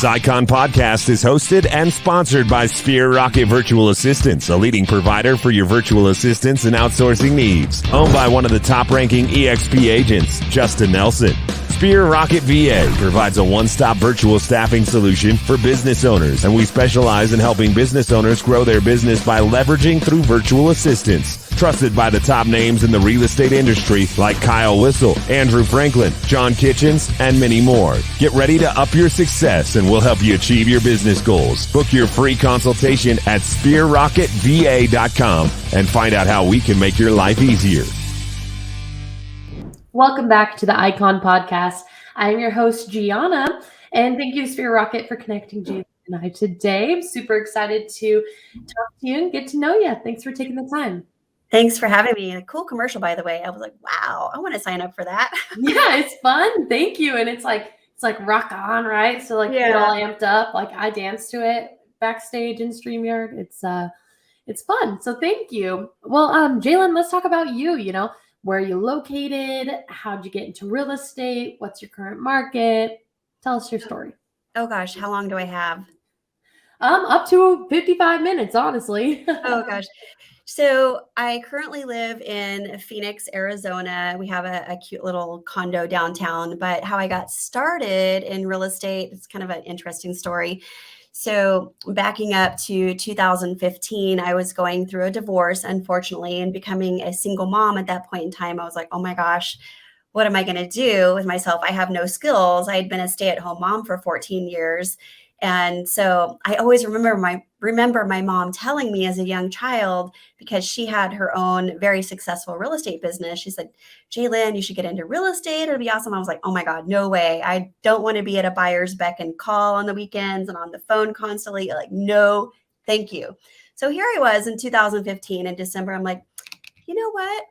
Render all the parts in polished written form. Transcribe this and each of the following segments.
This Icon podcast is hosted and sponsored by Sphere Rocket Virtual Assistants, a leading provider for your virtual assistants and outsourcing needs. Owned by one of the top-ranking EXP agents, Justin Nelson. Sphere Rocket VA provides a one-stop virtual staffing solution for business owners, and we specialize in helping business owners grow their business by leveraging through virtual assistants. Trusted by the top names in the real estate industry like Kyle Whistle, Andrew Franklin, John Kitchens, and many more. Get ready to up your success and we'll help you achieve your business goals. Book your free consultation at sphererocketva.com and find out how we can make your life easier. Welcome back to the Icon Podcast. I'm your host, Gianna, and thank you to Sphere Rocket for connecting JaLynn and I today. I'm super excited to talk to you and get to know you. Thanks for taking the time. Thanks for having me. A cool commercial, by the way. I was like, wow, I want to sign up for that. Yeah, it's fun. Thank you. And it's like rock on, right? So get all amped up. Like I dance to it backstage in StreamYard. It's fun. So thank you. Well, JaLynn, let's talk about you. Where are you located? How'd you get into real estate? What's your current market? Tell us your story. Oh gosh, how long do I have? Up to 55 minutes, honestly. Oh gosh. So I currently live in Phoenix, Arizona. We have a cute little condo downtown, but how I got started in real estate, it's kind of an interesting story. So backing up to 2015, I was going through a divorce, unfortunately, and becoming a single mom at that point in time. I was like, oh my gosh, what am I going to do with myself? I have no skills. I had been a stay-at-home mom for 14 years. And so I always remember my mom telling me as a young child, because she had her own very successful real estate business. She said, JaLynn, you should get into real estate. It'll be awesome. I was like, oh my God, no way. I don't want to be at a buyer's beck and call on the weekends and on the phone constantly. Like, no, thank you. So here I was in 2015 in December. I'm like, you know what?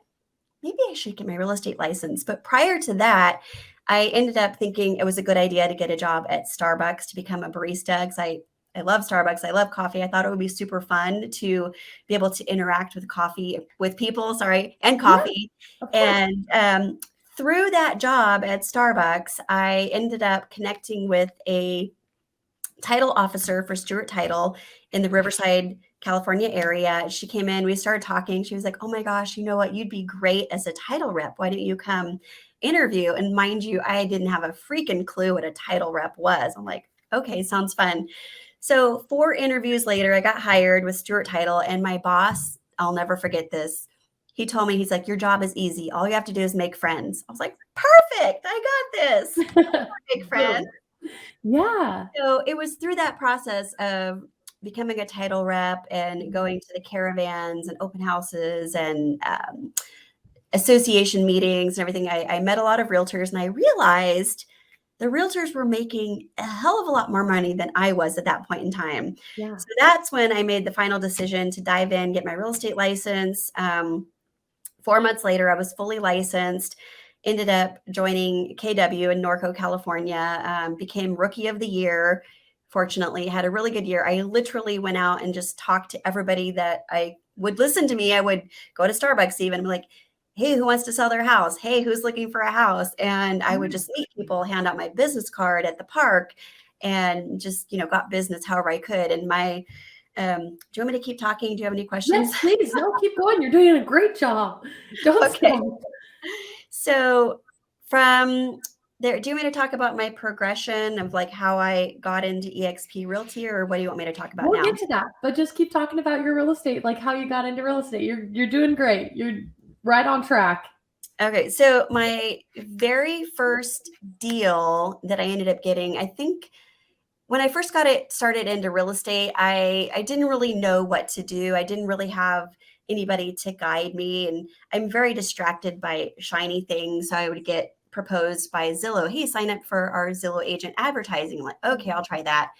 Maybe I should get my real estate license. But prior to that, I ended up thinking it was a good idea to get a job at Starbucks to become a barista, because I love Starbucks. I love coffee. I thought it would be super fun to be able to interact with coffee, with people, and coffee. Yeah, and through that job at Starbucks, I ended up connecting with a title officer for Stewart Title in the Riverside, California area. She came in, we started talking. She was like, oh my gosh, you know what? You'd be great as a title rep. Why don't you come interview? And mind you, I didn't have a freaking clue what a title rep was. I'm like, okay, sounds fun. So 4 interviews later, I got hired with Stewart Title, and my boss, I'll never forget this. He told me, he's like, your job is easy. All you have to do is make friends. I was like, perfect. I got this. Make friends. Yeah. So it was through that process of becoming a title rep and going to the caravans and open houses and association meetings and everything. I met a lot of realtors, and I realized the realtors were making a hell of a lot more money than I was at that point in time. Yeah. So that's when I made the final decision to dive in, get my real estate license. 4 months later, I was fully licensed, ended up joining KW in Norco, California, became Rookie of the Year. Fortunately, had a really good year. I literally went out and just talked to everybody that I would listen to me. I would go to Starbucks even and be like, hey, who wants to sell their house? Hey, who's looking for a house? And I would just meet people, hand out my business card at the park, and just, got business however I could. And my, do you want me to keep talking? Do you have any questions? Yes, please. No, keep going. You're doing a great job. Don't stop. So from there, do you want me to talk about my progression of how I got into EXP Realty, or what do you want me to talk about now? We'll get to that, but just keep talking about your real estate, how you got into real estate. You're doing great. You're right on track. Okay. So my very first deal that I ended up getting, I think when I first got started into real estate, I didn't really know what to do. I didn't really have anybody to guide me. And I'm very distracted by shiny things. So I would get proposed by Zillow. Hey, sign up for our Zillow agent advertising. I'm like, okay, I'll try that.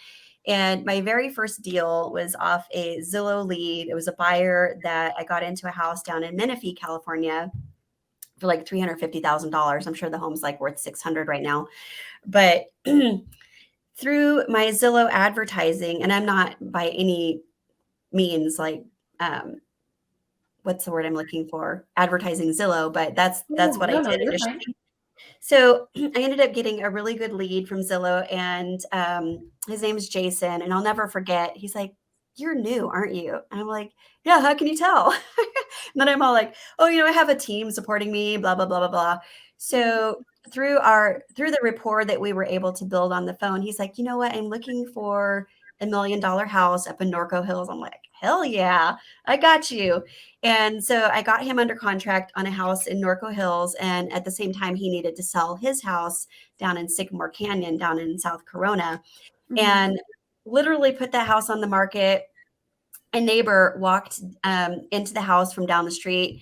And my very first deal was off a Zillow lead. It was a buyer that I got into a house down in Menifee, California for $350,000. I'm sure the home's worth $600 right now. But through my Zillow advertising, and I'm not by any means what's the word I'm looking for? Advertising Zillow, but that's what I did initially. So I ended up getting a really good lead from Zillow, and his name is Jason. And I'll never forget, he's like, "You're new, aren't you?" And I'm like, "Yeah, how can you tell?" And then I'm all like, "Oh, I have a team supporting me, blah, blah, blah, blah, blah." So through the rapport that we were able to build on the phone, he's like, "You know what? I'm looking for $1 million house up in Norco Hills." I'm like, "Hell yeah, I got you." And so I got him under contract on a house in Norco Hills. And at the same time, he needed to sell his house down in Sycamore Canyon, down in South Corona, and literally put that house on the market. A neighbor walked into the house from down the street.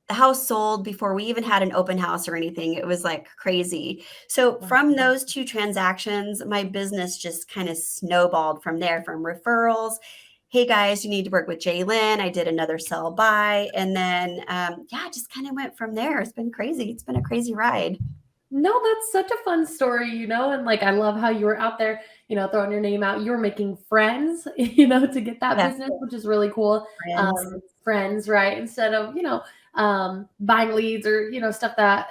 The house sold before we even had an open house or anything. It was like crazy. So from those two transactions, my business just kind of snowballed from there, from referrals. Hey guys, you need to work with JaLynn. I did another sell by, and then just kind of went from there. It's been crazy. It's been a crazy ride. No, that's such a fun story, and like I love how you were out there, throwing your name out. You were making friends, to get that business, which is really cool. Friends, right? Instead of, buying leads or, stuff that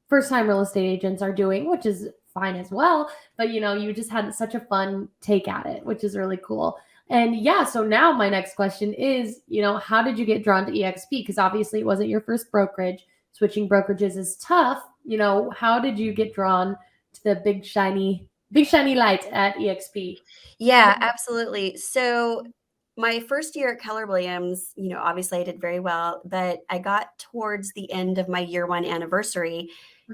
first time real estate agents are doing, which is fine as well. But, you just had such a fun take at it, which is really cool. And yeah, so now my next question is, how did you get drawn to EXP? Because obviously it wasn't your first brokerage. Switching brokerages is tough. How did you get drawn to the big shiny light at EXP? Yeah, absolutely. So my first year at Keller Williams, obviously I did very well, but I got towards the end of my year one anniversary,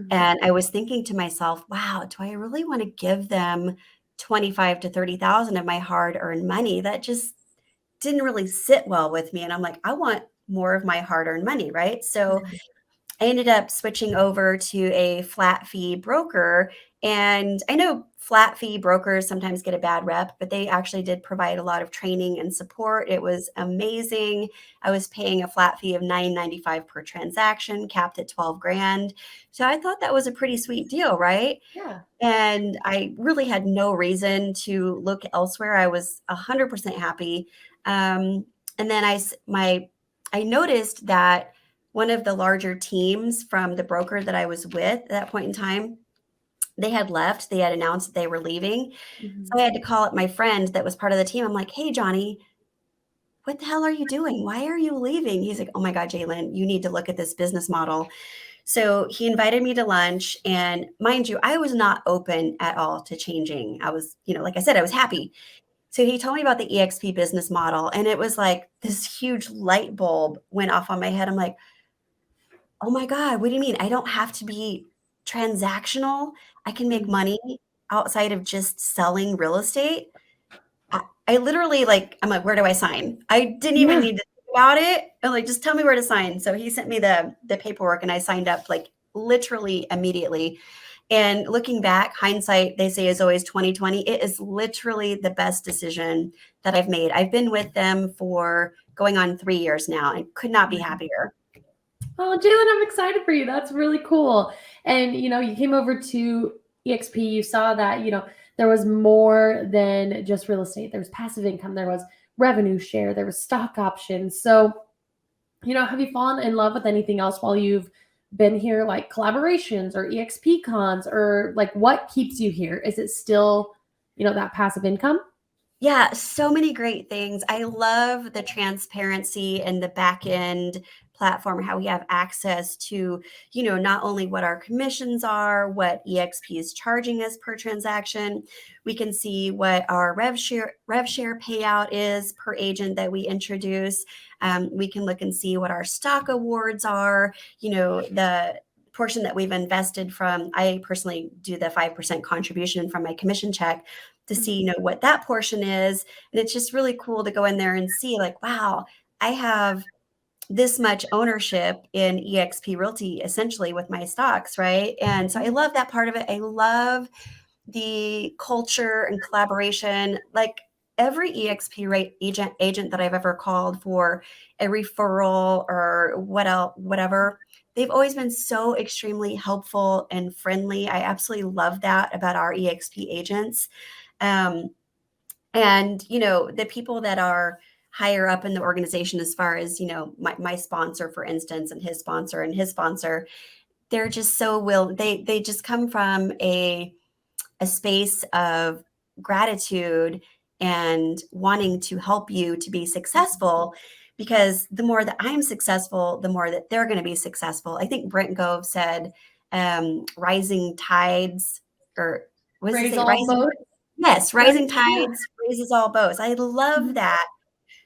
and I was thinking to myself, wow, do I really want to give them 25 to 30,000 of my hard-earned money? That just didn't really sit well with me. And I'm like, I want more of my hard-earned money, right? So I ended up switching over to a flat fee broker. And I know flat fee brokers sometimes get a bad rep, but they actually did provide a lot of training and support. It was amazing. I was paying a flat fee of $9.95 per transaction, capped at 12 grand. So I thought that was a pretty sweet deal, right? Yeah. And I really had no reason to look elsewhere. I was 100% happy. And then I noticed that one of the larger teams from the broker that I was with at that point in time, they had left. They had announced that they were leaving. So I had to call up my friend that was part of the team. I'm like, "Hey, Johnny, what the hell are you doing? Why are you leaving?" He's like, "Oh my God, JaLynn, you need to look at this business model." So he invited me to lunch. And mind you, I was not open at all to changing. I was, like I said, I was happy. So he told me about the EXP business model. And it was like this huge light bulb went off on my head. I'm like, "Oh my God, what do you mean? I don't have to be transactional. I can make money outside of just selling real estate." I literally I'm like, "Where do I sign?" I didn't even need to think about it. I'm like, "Just tell me where to sign." So he sent me the paperwork, and I signed up literally immediately. And looking back, hindsight, they say, is always 2020. It is literally the best decision that I've made. I've been with them for going on 3 years now and could not be happier. Oh, JaLynn, I'm excited for you. That's really cool. And, you came over to EXP, you saw that, there was more than just real estate. There was passive income, there was revenue share, there was stock options. So, have you fallen in love with anything else while you've been here, like collaborations or EXP cons, or like what keeps you here? Is it still, that passive income? Yeah, so many great things. I love the transparency and the back end platform, how we have access to, not only what our commissions are, what EXP is charging us per transaction. We can see what our rev share payout is per agent that we introduce. We can look and see what our stock awards are, the portion that we've invested from. I personally do the 5% contribution from my commission check to see, what that portion is. And it's just really cool to go in there and see wow, I have this much ownership in EXP Realty, essentially with my stocks, right? And so I love that part of it. I love the culture and collaboration. Every EXP agent that I've ever called for a referral or whatever, they've always been so extremely helpful and friendly. I absolutely love that about our EXP agents. And, the people that are higher up in the organization, as far as, my sponsor, for instance, and his sponsor, they're just so they just come from a space of gratitude and wanting to help you to be successful, because the more that I'm successful, the more that they're going to be successful. I think Brent Gove said, rising tides, or what does he Raise say? all boats. Yes, Right? rising tides raises all boats. I love that.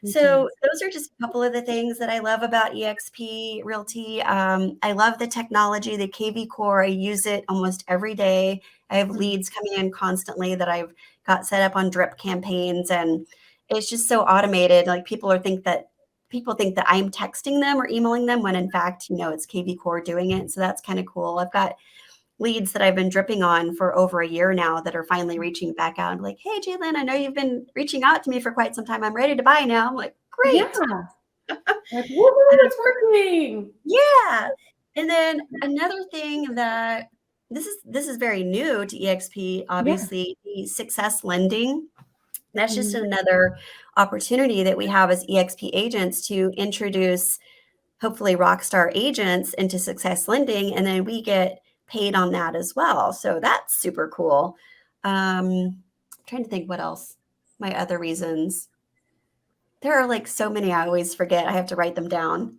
So those are just a couple of the things that I love about EXP Realty. I love the technology, the KV Core. I use it almost every day. I have leads coming in constantly that I've got set up on drip campaigns, and it's just so automated. Like people think that I'm texting them or emailing them, when in fact, it's KV Core doing it. So that's kind of cool. I've got leads that I've been dripping on for over a year now that are finally reaching back out. I'm like, hey, JaLynn, I know you've been reaching out to me for quite some time. I'm ready to buy now. I'm like, great. Yeah. Like, woohoo, it's working. Yeah. And then another thing that this is very new to EXP, obviously, the success lending. That's just another opportunity that we have as EXP agents to introduce hopefully rockstar agents into success lending, and then we get paid on that as well. So that's super cool. Trying to think what else, my other reasons. There are like so many, I always forget. I have to write them down.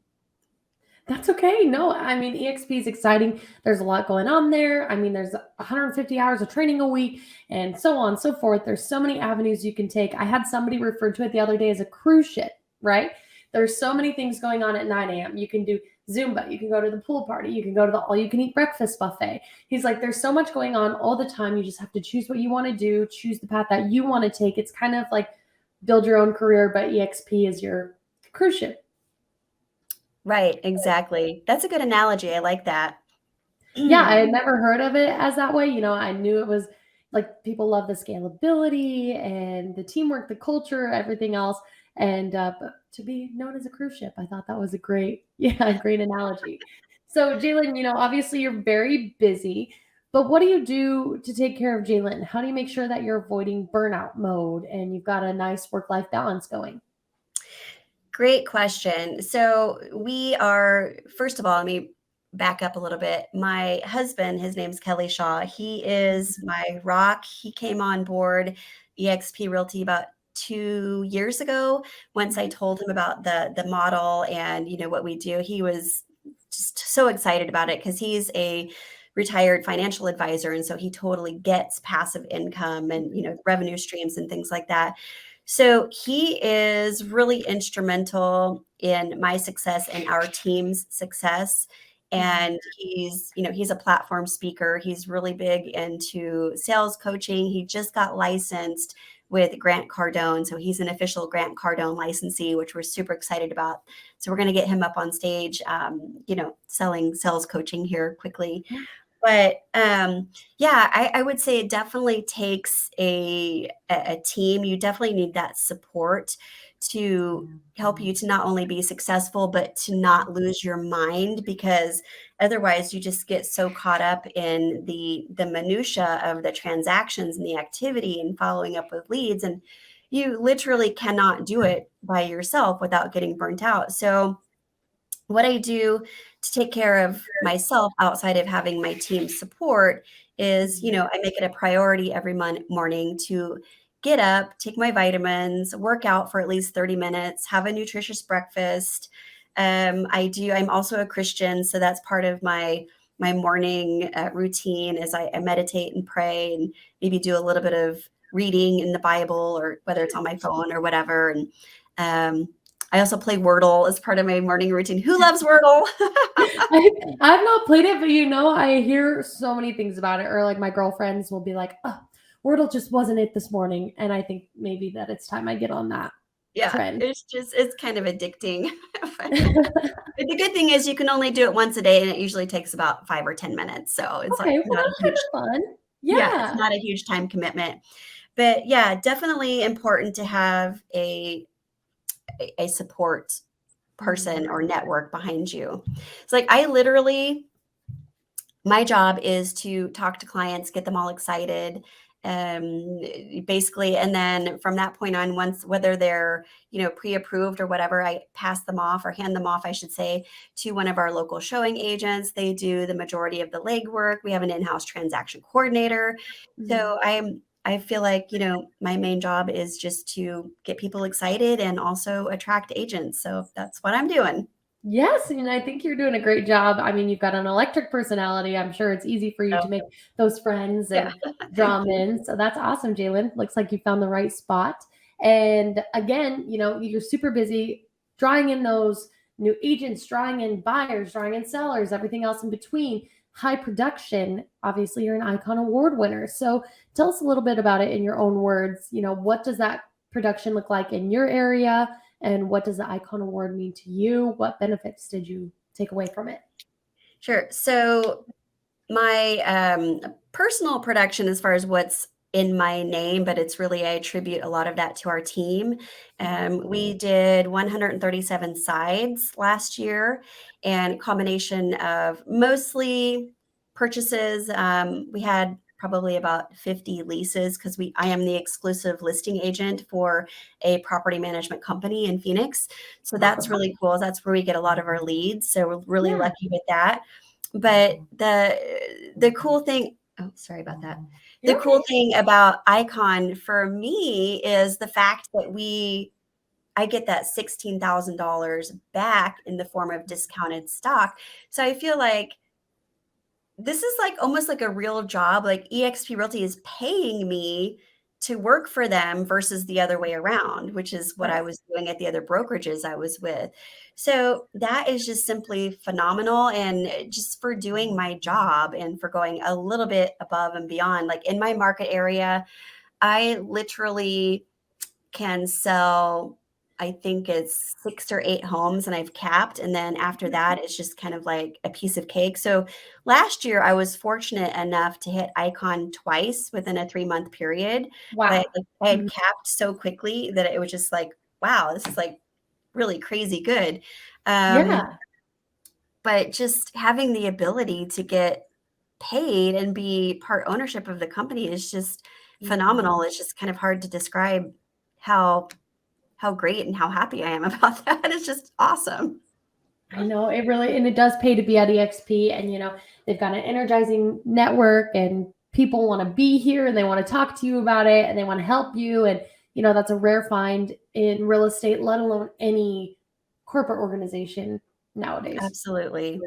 That's okay. No, I mean, EXP is exciting. There's a lot going on there. I mean, there's 150 hours of training a week and so on and so forth. There's so many avenues you can take. I had somebody refer to it the other day as a cruise ship, right? There's so many things going on at 9 a.m. You can do Zumba. You can go to the pool party. You can go to the all-you-can-eat breakfast buffet. He's like, there's so much going on all the time. You just have to choose what you want to do, choose the path that you want to take. It's kind of like build your own career, but EXP is your cruise ship. Right, exactly. That's a good analogy. I like that. Yeah, I had never heard of it as that way. I knew it was like people love the scalability and the teamwork, the culture, everything else. And but to be known as a cruise ship, I thought that was a great analogy. So JaLynn, obviously you're very busy, but what do you do to take care of JaLynn? How do you make sure that you're avoiding burnout mode and you've got a nice work-life balance going? Great question. So we are, first of all, let me back up a little bit. My husband, his name's Kelly Shaw. He is my rock. He came on board EXP Realty about 2 years ago. Once I told him about the model and what we do, he was just so excited about it because he's a retired financial advisor, and so he totally gets passive income and revenue streams and things like that. So he is really instrumental in my success and our team's success. And he's a platform speaker. He's really big into sales coaching. He just got licensed with Grant Cardone. So he's an official Grant Cardone licensee, which we're super excited about. So we're going to get him up on stage, selling sales coaching here quickly. But I would say it definitely takes a team. You definitely need that support to help you to not only be successful, but to not lose your mind, because otherwise you just get so caught up in the minutia of the transactions and the activity and following up with leads. And you literally cannot do it by yourself without getting burnt out. So what I do to take care of myself outside of having my team support is, I make it a priority every morning to get up, take my vitamins, work out for at least 30 minutes, have a nutritious breakfast. I'm also a Christian, so that's part of my morning routine is I meditate and pray and maybe do a little bit of reading in the Bible, or whether it's on my phone or whatever. And I also play Wordle as part of my morning routine. Who loves Wordle? I've not played it, but I hear so many things about it. Or like my girlfriends will be like, "Oh, Wordle just wasn't it this morning," and I think maybe that it's time I get on that trend. It's kind of addicting. But the good thing is you can only do it once a day, and it usually takes about 5 or 10 minutes. So it's okay, like not that's a huge fun. Yeah, it's not a huge time commitment. But yeah, definitely important to have a support person or network behind you. It's like my job is to talk to clients, get them all excited, basically. And then from that point on, once, whether they're, pre-approved or whatever, I pass them off, or hand them off, I should say, to one of our local showing agents. They do the majority of the legwork. We have an in-house transaction coordinator. So I feel like, my main job is just to get people excited and also attract agents. So that's what I'm doing. Yes, and I think you're doing a great job. I mean, you've got an electric personality. I'm sure it's easy for you to make those friends and draw them in. So that's awesome, JaLynn. Looks like you found the right spot. And again, you're super busy drawing in those new agents, drawing in buyers, drawing in sellers, everything else in between. High production. Obviously, you're an Icon Award winner. So tell us a little bit about it in your own words. What does that production look like in your area? And what does the Icon Award mean to you? What benefits did you take away from it? Sure. So my personal production, as far as what's in my name, but it's really, I attribute a lot of that to our team. We did 137 sides last year, and a combination of mostly purchases. We had probably about 50 leases, because I am the exclusive listing agent for a property management company in Phoenix. So that's really cool. That's where we get a lot of our leads. So we're really lucky with that. But the cool thing, oh, sorry about that. The cool thing about Icon for me is the fact that I get that $16,000 back in the form of discounted stock. So I feel like this is like almost like a real job. Like EXP Realty is paying me to work for them versus the other way around, which is what I was doing at the other brokerages I was with. So that is just simply phenomenal. And just for doing my job and for going a little bit above and beyond, like in my market area, I literally can sell, I think it's 6 or 8 homes, and I've capped. And then after that, it's just kind of like a piece of cake. So last year I was fortunate enough to hit Icon twice within a 3-month period. Wow. But I had capped so quickly that it was just like, wow, this is like really crazy good. But just having the ability to get paid and be part ownership of the company is just phenomenal. It's just kind of hard to describe how great and how happy I am about that. It's just awesome. I know it really, and it does pay to be at EXP, and they've got an energizing network, and people want to be here, and they want to talk to you about it, and they want to help you. And that's a rare find in real estate, let alone any corporate organization nowadays. Absolutely.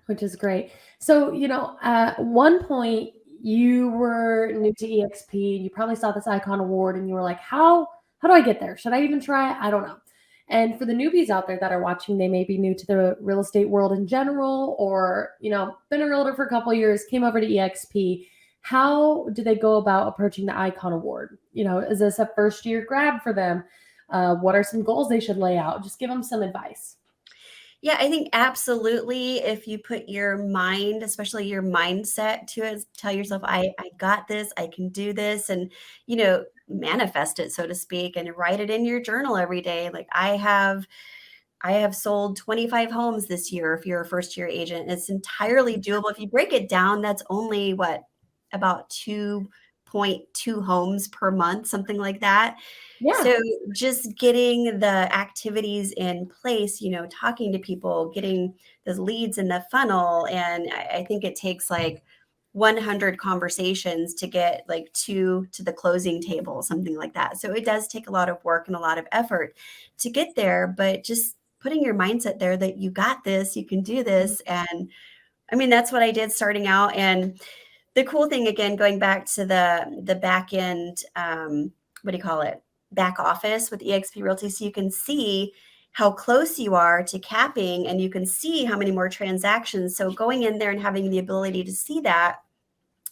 Which is great. So, at one point you were new to EXP, and you probably saw this Icon Award, and you were like, how do I get there? Should I even try it? I don't know. And for the newbies out there that are watching, they may be new to the real estate world in general, or, been a realtor for a couple of years, came over to EXP. How do they go about approaching the Icon Award? Is this a first year grab for them? What are some goals they should lay out? Just give them some advice. Yeah, I think absolutely. If you put your mind, especially your mindset to it, tell yourself, I got this, I can do this, and, manifest it, so to speak, and write it in your journal every day. Like I have sold 25 homes this year. If you're a first year agent, it's entirely doable. If you break it down, that's only about 2.2 homes per month, something like that. Yeah. So just getting the activities in place, talking to people, getting the leads in the funnel. And I think it takes like 100 conversations to get like 2 to the closing table, something like that. So it does take a lot of work and a lot of effort to get there, but just putting your mindset there that you got this, you can do this. And I mean, that's what I did starting out. And the cool thing, again, going back to the back end, back office with EXP Realty, so you can see how close you are to capping, and you can see how many more transactions. So going in there and having the ability to see that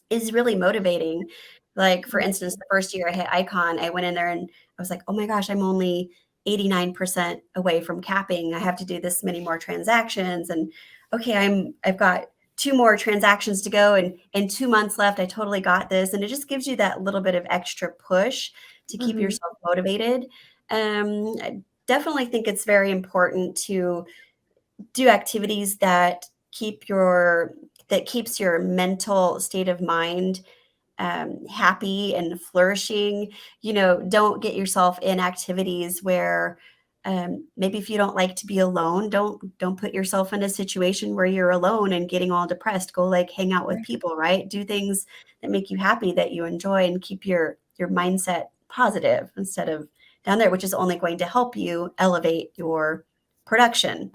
is really motivating. Like, for instance, the first year I hit Icon, I went in there and I was like, oh my gosh, I'm only 89% away from capping. I have to do this many more transactions. And okay, I've got 2 more transactions to go and 2 months left. I totally got this. And it just gives you that little bit of extra push to keep yourself motivated. I definitely think it's very important to do activities that keeps your mental state of mind happy and flourishing, don't get yourself in activities where maybe if you don't like to be alone, don't put yourself in a situation where you're alone and getting all depressed. Go like hang out with people, right? Do things that make you happy, that you enjoy, and keep your mindset positive instead of down there, which is only going to help you elevate your production.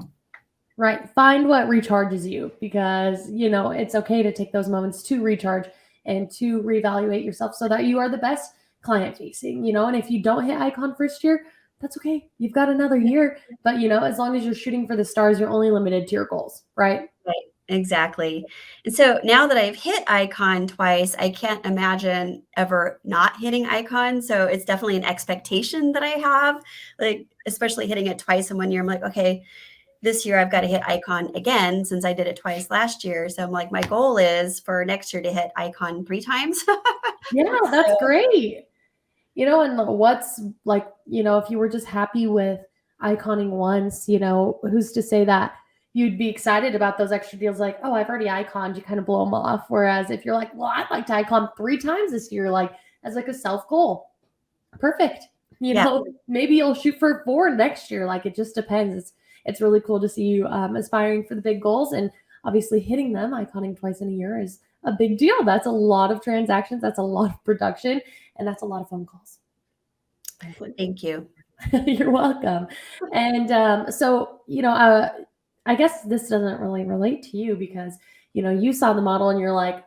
Right. Find what recharges you, because, it's okay to take those moments to recharge and to reevaluate yourself so that you are the best client facing, and if you don't hit icon first year, that's okay. You've got another year, but as long as you're shooting for the stars, you're only limited to your goals, right? Right. Exactly. And so now that I've hit icon twice, I can't imagine ever not hitting icon. So it's definitely an expectation that I have, like, especially hitting it twice in 1 year. I'm like, okay, this year I've got to hit icon again since I did it twice last year. So I'm like, my goal is for next year to hit icon 3 times. Yeah, that's great. And what's like, if you were just happy with iconing once, who's to say that you'd be excited about those extra deals? Like, oh, I've already iconed, you kind of blow them off. Whereas if you're like, well, I'd like to icon 3 times this year, like as like a self goal, perfect. Maybe you'll shoot for 4 next year. Like, it just depends. It's really cool to see you aspiring for the big goals, and obviously hitting them. Iconing twice in a year is a big deal. That's a lot of transactions. That's a lot of production, and that's a lot of phone calls. Thank you. You're welcome. And so, I guess this doesn't really relate to you because, you saw the model and you're like,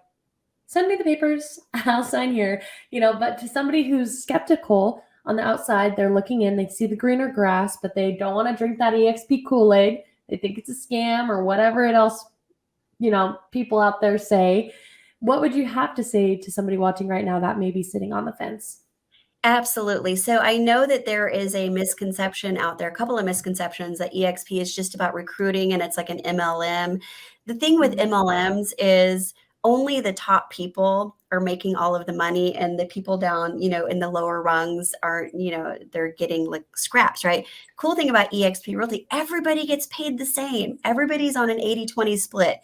send me the papers, I'll sign here, but to somebody who's skeptical on the outside, they're looking in, they see the greener grass, but they don't want to drink that EXP Kool-Aid. They think it's a scam or whatever it else, people out there say. What would you have to say to somebody watching right now that may be sitting on the fence? Absolutely. So I know that there is a misconception out there, a couple of misconceptions, that EXP is just about recruiting and it's like an MLM. The thing with MLMs is only the top people are making all of the money, and the people down, in the lower rungs are, they're getting like scraps, right? Cool thing about EXP Realty, everybody gets paid the same. Everybody's on an 80-20 split.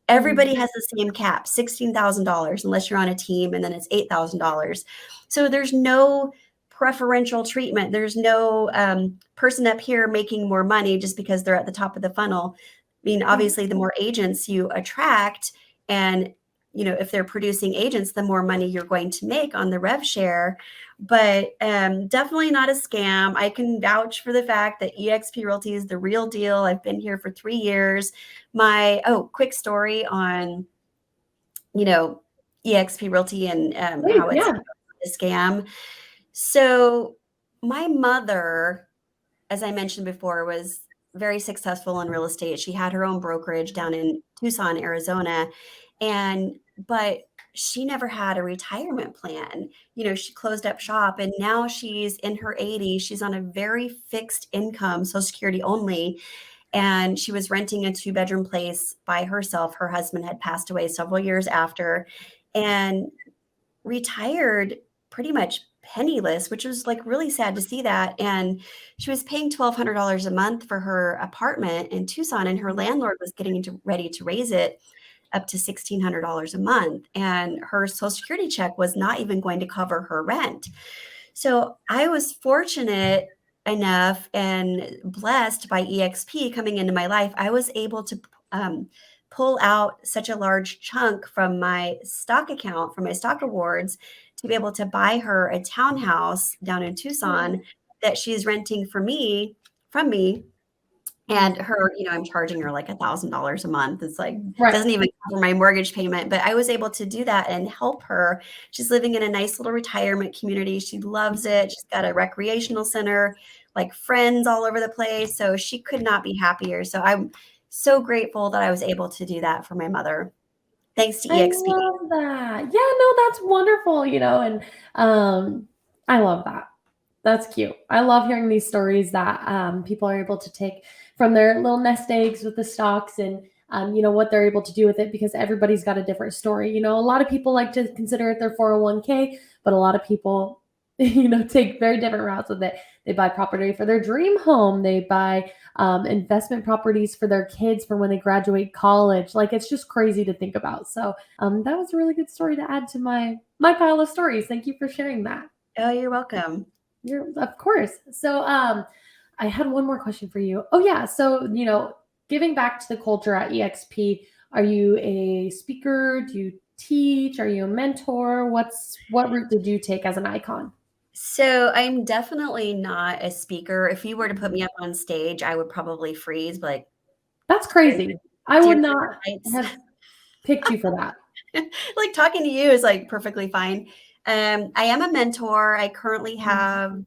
Everybody has the same cap, $16,000, unless you're on a team, and then it's $8,000. So there's no preferential treatment. There's no person up here making more money just because they're at the top of the funnel. I mean, obviously, the more agents you attract, and if they're producing agents, the more money you're going to make on the rev share. But definitely not a scam. I can vouch for the fact that EXP Realty is the real deal. I've been here for 3 years. Quick story on, EXP Realty and how it's a scam. So my mother, as I mentioned before, was very successful in real estate. She had her own brokerage down in Tucson, Arizona. But she never had a retirement plan. She closed up shop, and now she's in her 80s. She's on a very fixed income, Social Security only. And she was renting a 2-bedroom place by herself. Her husband had passed away several years after, and retired pretty much penniless, which was like really sad to see that. And she was paying $1,200 a month for her apartment in Tucson, and her landlord was getting ready to raise it up to $1,600 a month. And her Social Security check was not even going to cover her rent. So I was fortunate enough and blessed by EXP coming into my life. I was able to pull out such a large chunk from my stock account, from my stock awards, to be able to buy her a townhouse down in Tucson that she's renting from me. And her, I'm charging her like $1,000 a month. It's like, doesn't even cover my mortgage payment, but I was able to do that and help her. She's living in a nice little retirement community. She loves it. She's got a recreational center, like friends all over the place. So she could not be happier. So I'm so grateful that I was able to do that for my mother. Thanks to EXP. I love that. Yeah, no, that's wonderful, and I love that. That's cute. I love hearing these stories that people are able to take from their little nest eggs with the stocks, and what they're able to do with it, because everybody's got a different story. A lot of people like to consider it their 401k, but a lot of people take very different routes with it. They buy property for their dream home. They buy investment properties for their kids for when they graduate college. Like, it's just crazy to think about. So that was a really good story to add to my pile of stories. Thank you for sharing that. Oh, you're welcome. Of course. So I had one more question for you. Oh yeah. So, giving back to the culture at EXP, are you a speaker? Do you teach? Are you a mentor? What route did you take as an icon? So I'm definitely not a speaker. If you were to put me up on stage, I would probably freeze. Like, that's crazy. I would not have picked you for that. Like, talking to you is like perfectly fine. I am a mentor. I currently have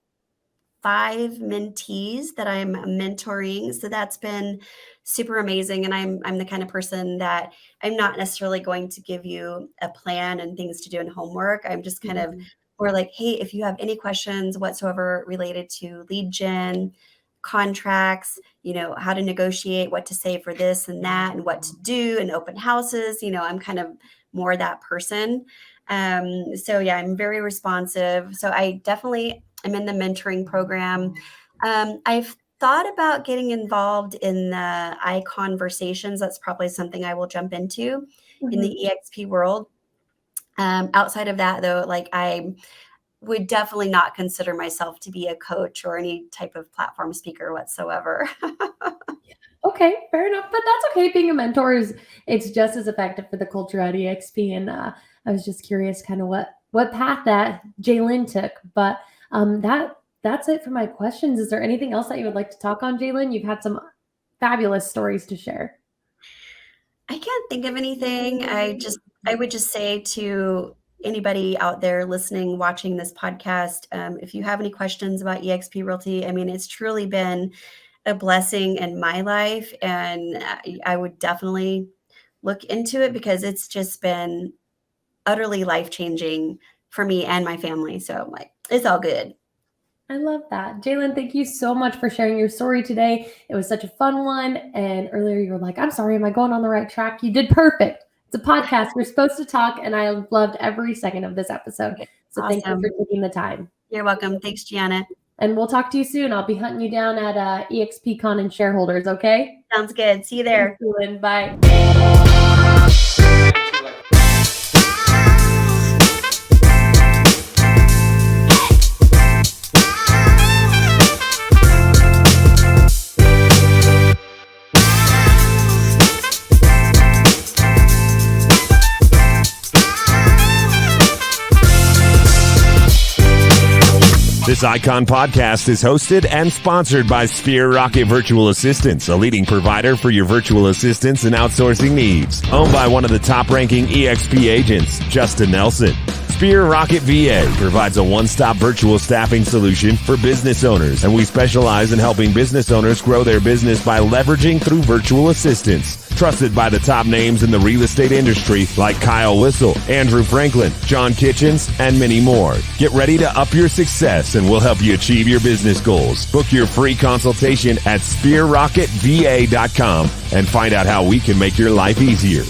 5 mentees that I'm mentoring. So that's been super amazing. And I'm the kind of person that I'm not necessarily going to give you a plan and things to do and homework. I'm just kind of more like, hey, if you have any questions whatsoever related to lead gen, contracts, how to negotiate, what to say for this and that, and what to do, and open houses, I'm kind of more that person. So yeah, I'm very responsive. So I definitely am in the mentoring program. I've thought about getting involved in the iConversations. That's probably something I will jump into in the EXP world. Outside of that, though, like, I would definitely not consider myself to be a coach or any type of platform speaker whatsoever. Okay, fair enough. But that's okay. Being a mentor it's just as effective for the culture at EXP. And I was just curious kind of what path that JaLynn took. But that's it for my questions. Is there anything else that you would like to talk on, JaLynn? You've had some fabulous stories to share. I can't think of anything. I would just say to anybody out there listening, watching this podcast, if you have any questions about EXP Realty, I mean, it's truly been a blessing in my life, and I would definitely look into it because it's just been utterly life-changing for me and my family. So it's all good. I love that. JaLynn, thank you so much for sharing your story today. It was such a fun one. And earlier you were like, I'm sorry, am I going on the right track? You did perfect. It's a podcast. We're supposed to talk, and I loved every second of this episode. So Awesome. Thank you for taking the time. You're welcome. Thanks, Gianna. And we'll talk to you soon. I'll be hunting you down at EXP Con and shareholders, okay? Sounds good. See you there. Thanks, JaLynn. Bye. This Icon podcast is hosted and sponsored by Sphere Rocket Virtual Assistants, a leading provider for your virtual assistants and outsourcing needs. Owned by one of the top-ranking EXP agents, Justin Nelson. Sphere Rocket VA provides a one-stop virtual staffing solution for business owners, and we specialize in helping business owners grow their business by leveraging through virtual assistants. Trusted by the top names in the real estate industry like Kyle Whistle, Andrew Franklin, John Kitchens, and many more. Get ready to up your success, and we'll help you achieve your business goals. Book your free consultation at sphererocketva.com and find out how we can make your life easier.